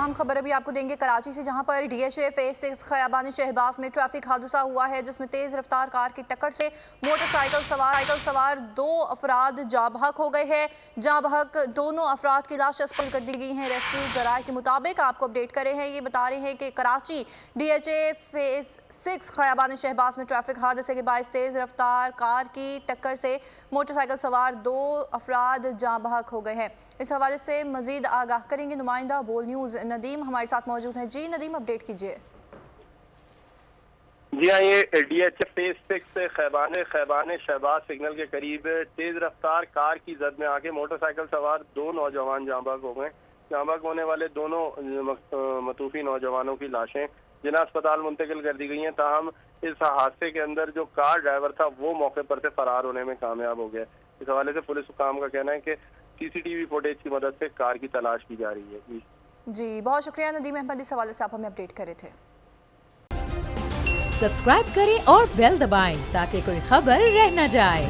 अहम खबर अभी आपको देंगे कराची से, जहां पर DHA फेज 6 खयाबान शहबाज में ट्रैफिक हादसा हुआ है, जिसमें तेज रफ्तार कार की टक्कर से मोटरसाइकिल सवार 2 अफराद जाँ बहक हो गए हैं। जाँ बहक दोनों अफराद की लाश अस्पताल कर दी गई हैं। रेस्क्यू जराये के मुताबिक आपको अपडेट कर रहे हैं, ये बता रहे हैं कि कराची DHA फेज 6 खयाबान शहबाज में ट्रैफिक हादसे के बायस तेज रफ्तार कार की टक्कर से मोटरसाइकिल सवार 2 अफराद जाँ बहक हो गए हैं। इस हवाले से मजीद आगाह करेंगे नुमाइंदा बोल न्यूज़ नदीम हमारे साथ मौजूद हैं। जी नदीम, अपडेट कीजिए। जी हाँ, ये DHA फेज 6 खैबान शहबाज सिग्नल के करीब तेज रफ्तार कार की जद में आके मोटरसाइकिल सवार 2 नौजवान जाँ बहक हो गए। जाँ बहक होने वाले दोनों मतूफी नौजवानों की लाशें जिला अस्पताल मुंतकिल कर दी गई हैं। ताहम इस हादसे के अंदर जो कार ड्राइवर था वो मौके पर से फरार होने में कामयाब हो गया। इस हवाले से पुलिस हुकाम का कहना है कि CCTV फुटेज की मदद से कार की तलाश की जा रही है। जी बहुत शुक्रिया नदीम अहमद, इस हवाले से आप हमें अपडेट कर रहे थे। सब्सक्राइब करें और बेल दबाएं ताकि कोई खबर रह न जाए।